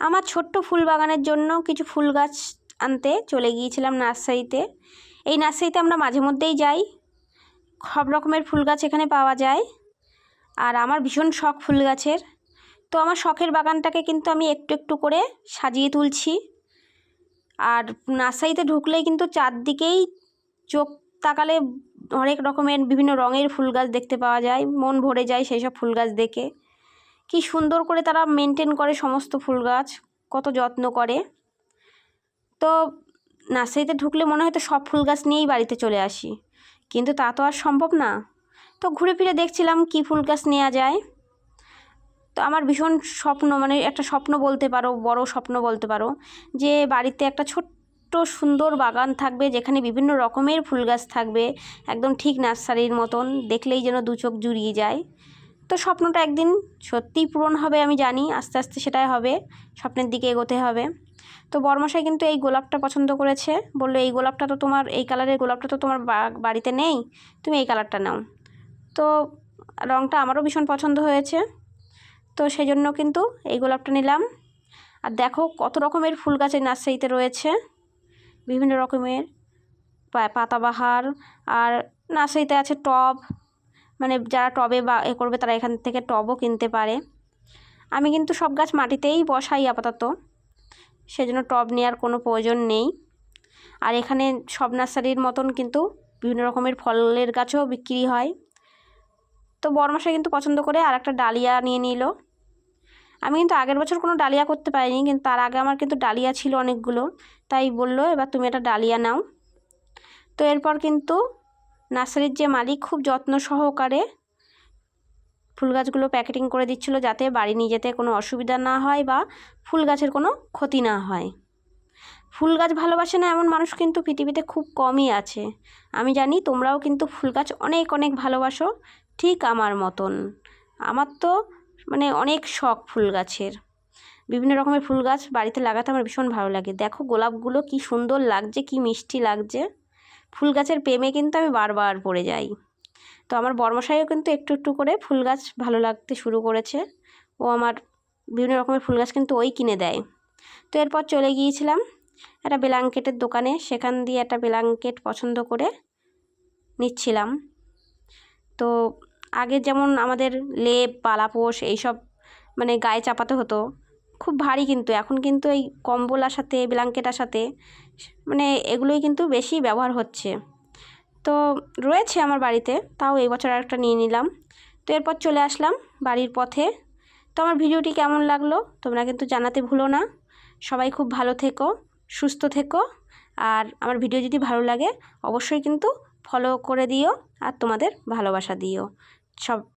আমার ছোট্ট ফুল বাগানের জন্য কিছু ফুল গাছ আনতে চলে গিয়েছিলাম নার্সারিতে। এই নার্সারিতে আমরা মাঝে মধ্যেই যাই, সব রকমের ফুল গাছ এখানে পাওয়া যায়। আর আমার ভীষণ শখ ফুল গাছের, তো আমার শখের বাগানটাকে কিন্তু আমি একটু একটু করে সাজিয়ে তুলছি। আর নার্সারিতে ঢুকলেই কিন্তু চারদিকেই চোখ তাকালে অনেক রকমের বিভিন্ন রঙের ফুল গাছ দেখতে পাওয়া যায়, মন ভরে যায় সেই সব ফুল গাছ দেখে। কি সুন্দর করে তারা মেনটেন করে সমস্ত ফুল গাছ, কত যত্ন করে। তো নার্সারিতে ঢুকলে মনে হয় তো সব ফুল গাছ নিয়েই বাড়িতে চলে আসি, কিন্তু তা তো আর সম্ভব না। তো ঘুরে ফিরে দেখছিলাম কি ফুল গাছ নেওয়া যায়। তো আমার ভীষণ স্বপ্ন, মানে একটা স্বপ্ন বলতে পারো, বড় স্বপ্ন বলতে পারো, যে বাড়িতে একটা ছোট্ট সুন্দর বাগান থাকবে যেখানে বিভিন্ন রকমের ফুল গাছ থাকবে, একদম ঠিক নার্সারির মতন, দেখলেই যেন দু চোখ জুড়িয়ে যায়। তো স্বপ্নটা একদিন সত্যিই পূরণ হবে, আমি জানি। আস্তে আস্তে সেটাই হবে, স্বপ্নের দিকে এগোতে হবে। তো বরমশাই কিন্তু এই গোলাপটা পছন্দ করেছে, বললো এই গোলাপটা তো তোমার, এই কালারের গোলাপটা তো তোমার বাড়িতে নেই, তুমি এই কালারটা নাও। তো রঙটা আমারও ভীষণ পছন্দ হয়েছে, তো সেই জন্য কিন্তু এই গোলাপটা নিলাম। আর দেখো কত রকমের ফুল গাছ এই নার্সারিতে রয়েছে, বিভিন্ন রকমের পাতাবাহার। আর নার্সারিতে আছে টব, মানে যারা টবে বা করবে তারা এখান থেকে টবও কিনতে পারে। আমি কিন্তু সব গাছ মাটিতেই বসাই আপাতত, সেজন্য টব নেওয়ার কোনো প্রয়োজন নেই। আর এখানে সব নার্সারির মতন কিন্তু বিভিন্ন রকমের ফলের গাছও বিক্রি হয়। তো বরমশাই কিন্তু পছন্দ করে আর একটা ডালিয়া নিয়ে নিল। আমি কিন্তু আগের বছর কোনো ডালিয়া করতে পারিনি, কিন্তু তার আগে আমার কিন্তু ডালিয়া ছিল অনেকগুলো, তাই বললো এবার তুমি একটা ডালিয়া নাও। তো এরপর কিন্তু নার্সারির যে মালিক খুব যত্ন সহকারে ফুল গাছগুলো প্যাকেটিং করে দিচ্ছিলো, যাতে বাড়ি নিয়ে যেতে কোনো অসুবিধা না হয় বা ফুল গাছের কোনো ক্ষতি না হয়। ফুল গাছ ভালোবাসে না এমন মানুষ কিন্তু পৃথিবীতে খুব কমই আছে। আমি জানি তোমরাও কিন্তু ফুল গাছ অনেক অনেক ভালোবাসো, ঠিক আমার মতন। আমার তো মানে অনেক শখ ফুল গাছের, বিভিন্ন রকমের ফুল গাছ বাড়িতে লাগাতে আমার ভীষণ ভালো লাগে। দেখো গোলাপগুলো কি সুন্দর লাগছে, কি মিষ্টি লাগছে। ফুল গাছের প্রেমে কিন্তু আমি বারবার পড়ে যাই। তো আমার বরমশাইও কিন্তু একটু একটু করে ফুল গাছ ভালো লাগতে শুরু করেছে। ও আমার বিভিন্ন রকমের ফুল গাছ কিন্তু ওই কিনে দেয়। তো এরপর চলে গিয়েছিলাম একটা ব্ল্যাঙ্কেটের দোকানে, সেখান দিয়ে একটা ব্ল্যাঙ্কেট পছন্দ করে নিচ্ছিলাম। তো আগে যেমন আমাদের লেপ পালাপোষ এইসব মানে গায়ে চাপাতে হতো, খুব ভারী, কিন্তু এখন কিন্তু এই কম্বল আসাতে ব্ল্যাঙ্কেট আসাতে মানে এগুলোই কিন্তু বেশি ব্যবহার হচ্ছে। তো রয়েছে আমার বাড়িতে, তাও এই বছর আরেকটা নিয়ে নিলাম। তো এরপর চলে আসলাম বাড়ির পথে। তো আমার ভিডিওটি কেমন লাগলো তোমরা কিন্তু জানাতে ভুলো না। সবাই খুব ভালো থেকো, সুস্থ থেকো। আর আমার ভিডিও যদি ভালো লাগে অবশ্যই কিন্তু ফলো করে দিও আর তোমাদের ভালোবাসা দিও সব।